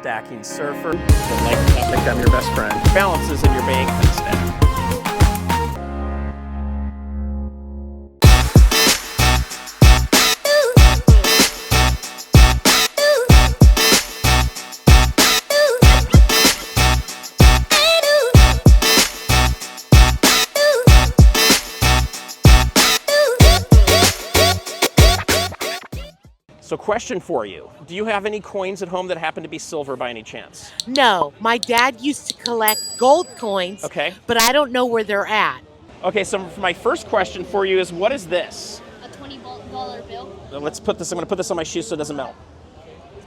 stacking surfer. I think I'm your best friend. Balances in your bank instead. So question for you, do you have any coins at home that happen to be silver by any chance? No, my dad used to collect gold coins, Okay. but I don't know where they're at. Okay, so my first question for you is, what is this? A $20 bill. I'm going to put this on my shoe so it doesn't melt.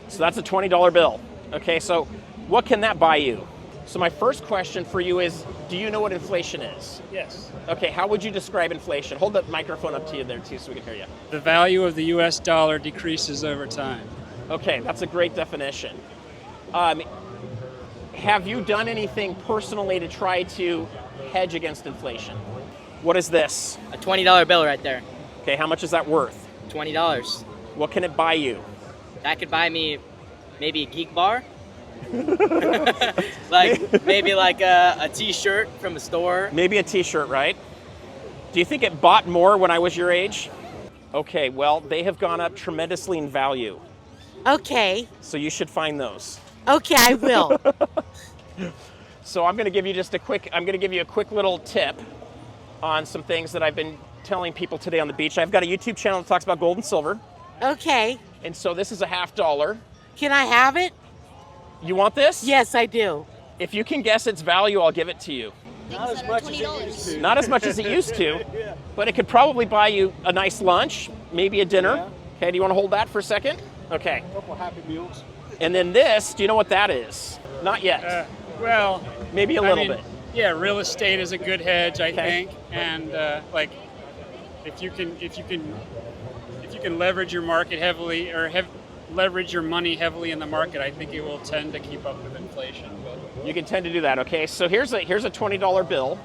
So that's a $20 bill. Okay, so what can that buy you? So my first question for you is, do you know what inflation is? Yes. Okay, how would you describe inflation? Hold the microphone up to you there too so we can hear you. The value of the US dollar decreases over time. Okay, that's a great definition. Have you done anything personally to try to hedge against inflation? What is this? A $20 bill right there. Okay, how much is that worth? $20. What can it buy you? That could buy me maybe a geek bar. maybe a t-shirt from a store. Maybe a t-shirt, right? Do you think it bought more when I was your age? Okay, well, they have gone up tremendously in value. Okay. So you should find those. Okay, I will. So I'm going to give you a quick little tip on some things that I've been telling people today on the beach. I've got a YouTube channel that talks about gold and silver. Okay. And so this is a $50. Can I have it? You want this? Yes, I do. If you can guess its value, I'll give it to you. Not as much as it used to. Not as much as it used to, but it could probably buy you a nice lunch, maybe a dinner. Yeah. Okay, do you want to hold that for a second? Okay. A couple Happy Meals. And then this, do you know what that is? Not yet. Well, Maybe a little bit. Yeah, real estate is a good hedge, I Okay. think, and if you can leverage your market heavily or leverage your money heavily in the market, I think it will tend to keep up with inflation. But You can tend to do that, okay? So here's a $20 bill.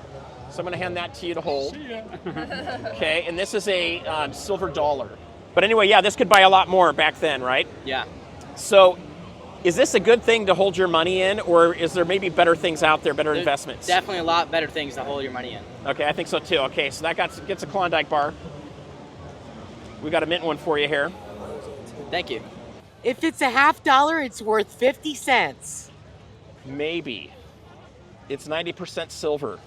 So I'm going to hand that to you to hold. Okay, and this is a silver dollar. But anyway, yeah, this could buy a lot more back then, right? Yeah. So is this a good thing to hold your money in, or is there maybe better things out there, better There's investments? Definitely a lot better things to hold your money in. Okay, I think so too. Okay, so that gets a Klondike bar. We got a mint one for you here. Thank you. If it's a $50, it's worth 50 cents. Maybe. It's 90% silver.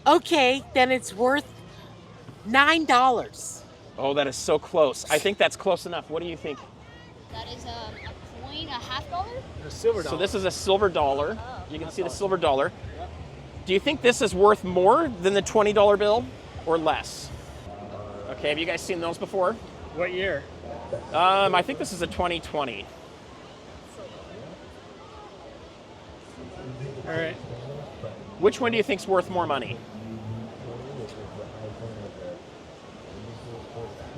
Okay, then it's worth $9. Oh, that is so close. I think that's close enough. What do you think? That is a coin, a $50. a silver So this is a silver dollar. You can see the silver dollar. Do you think this is worth more than the $20 bill or less? Okay, have you guys seen those before? What year? I think this is a 2020. All right. Which one do you think's worth more money?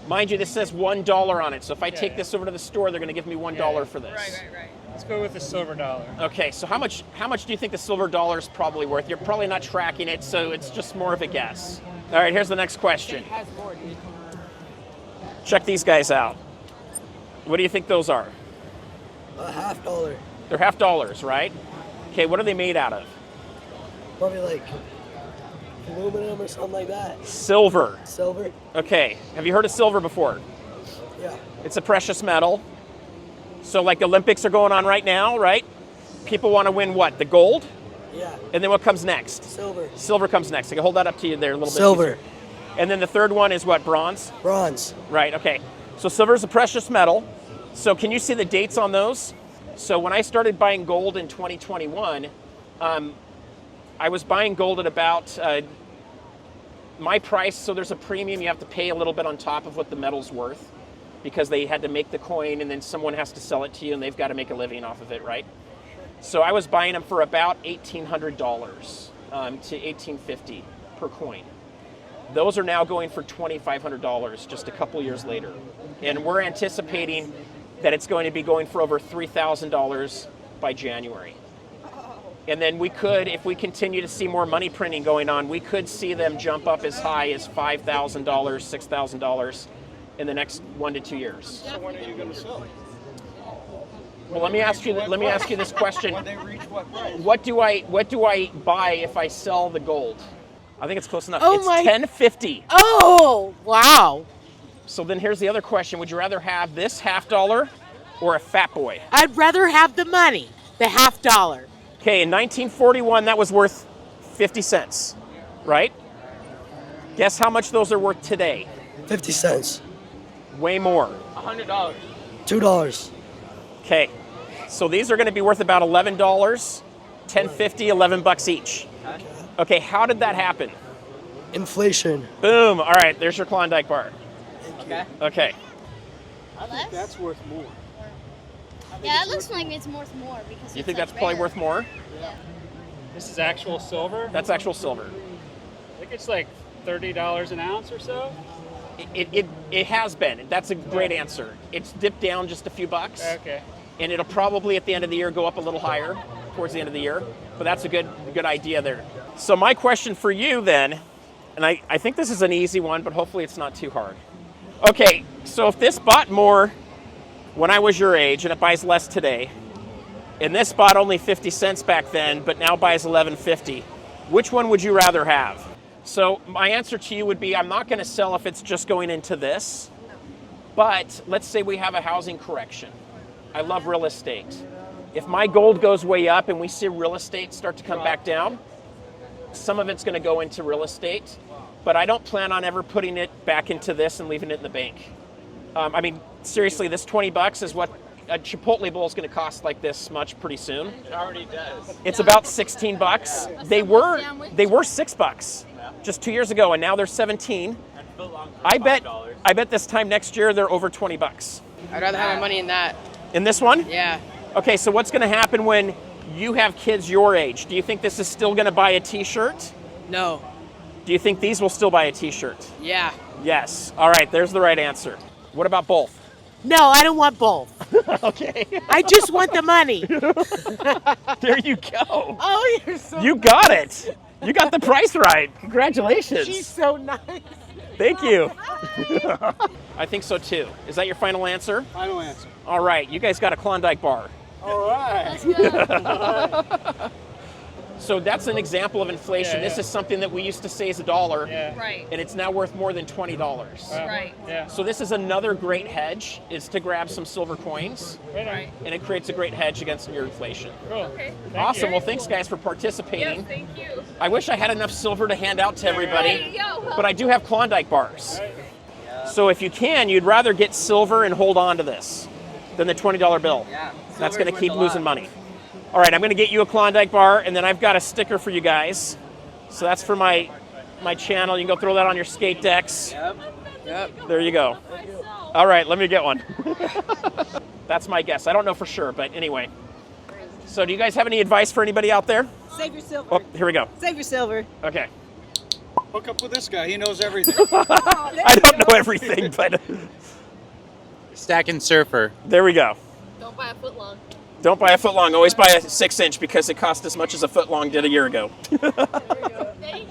Mind you, this says $1 on it. So if I take this over to the store, they're going to give me $1 for this. Right. Let's go with the silver dollar. Okay, so how much do you think the silver dollar is probably worth? You're probably not tracking it, so it's just more of a guess. All right, here's the next question. Check these guys out. What do you think those are? A $50. They're $50, right? Okay, what are they made out of? Probably like aluminum or something like that. Silver. Silver? Okay, have you heard of silver before? Yeah. It's a precious metal. So like Olympics are going on right now, right? People want to win what? The gold? Yeah. And then what comes next? Silver. Silver comes next. I can hold that up to you there a little bit. Silver. easier. And then the third one is what? Bronze? Bronze. Right, okay. So silver is a precious metal. So can you see the dates on those? So when I started buying gold in 2021, I was buying gold at about my price. So there's a premium you have to pay a little bit on top of what the metal's worth because they had to make the coin and then someone has to sell it to you and they've got to make a living off of it, right? So I was buying them for about $1,800 to $1,850 per coin. Those are now going for $2,500 just a couple years later. And we're anticipating that it's going to be going for over $3,000 by January. And then we could, if we continue to see more money printing going on, we could see them jump up as high as $5,000, $6,000 in the next 1 to 2 years. So when are you going to sell? Well, let me ask you this question. When they reach what price? What do I buy if I sell the gold? I think it's close enough. Oh it's my- $10.50. Oh, wow. So then here's the other question. Would you rather have this $half or a Fat Boy? I'd rather have the money, the $half. Okay, in 1941, that was worth 50 cents, right? Guess how much those are worth today? 50 cents. Way more. $100. $2. Okay, so these are going to be worth about $11, $10.50, $11 each. Okay, how did that happen? Inflation. Boom. All right, there's your Klondike bar. Okay. Okay. Less? That's worth more. Yeah, it looks like it's worth more because You it's, think like, that's probably rare. worth more? Yeah. This is actual silver. That's actual silver. I think it's like $30 an ounce or so. It has been. That's a great answer. It's dipped down just a few bucks. Okay. And it'll probably at the end of the year go up a little higher towards the end of the year. But that's a good idea there. So my question for you then, and I think this is an easy one, but hopefully it's not too hard. Okay, so if this bought more when I was your age and it buys less today, and this bought only 50 cents back then, but now buys $11.50, which one would you rather have? So my answer to you would be I'm not going to sell if it's just going into this, but let's say we have a housing correction. I love real estate. If my gold goes way up and we see real estate start to come back down, some of it's going to go into real estate, but I don't plan on ever putting it back into this and leaving it in the bank. I mean, seriously, this $20 is what a Chipotle bowl is going to cost like this much pretty soon. It already does. It's about $16. They were $6 just 2 years ago, and now they're 17. I bet this time next year they're over $20. I'd rather have my money in that. In this one? Yeah. Okay, so what's going to happen when you have kids your age? Do you think this is still going to buy a T-shirt? No. Do you think these will still buy a T-shirt? Yeah. Yes. All right, there's the right answer. What about both? No, I don't want both. Okay. I just want the money. There you go. Oh, you're so You got it. You got the price right. Congratulations. She's so nice. Thank you. I think so too. Is that your final answer? Final answer. All right, you guys got a Klondike bar. All right. Let's go. So that's an example of inflation. Yeah, yeah. This is something that we used to say is $1, Yeah. Right. and it's now worth more than $20. Right. Yeah. So this is another great hedge, is to grab some silver coins, Right. and it creates a great hedge against your inflation. Cool. Okay. Awesome. you. Well, thanks guys for participating. Yes, thank you. I wish I had enough silver to hand out to There everybody, you go. but I do have Klondike bars. So if you can, you'd rather get silver and hold on to this than the $20 bill. Yeah. That's Silver's going to worth keep a lot. losing money. All right, I'm going to get you a Klondike bar, and then I've got a sticker for you guys. So that's for my channel. You can go throw that on your skate decks. Yep. There you go. All right, let me get one. That's my guess. I don't know for sure, but anyway. So do you guys have any advice for anybody out there? Save your silver. Oh, here we go. Save your silver. Okay. Hook up with this guy. He knows everything. I don't know everything, but Stacking surfer. there we go. Don't buy a foot long. Don't buy a foot long. Always buy a 6-inch because it cost as much as a foot long did a year ago. Thank you.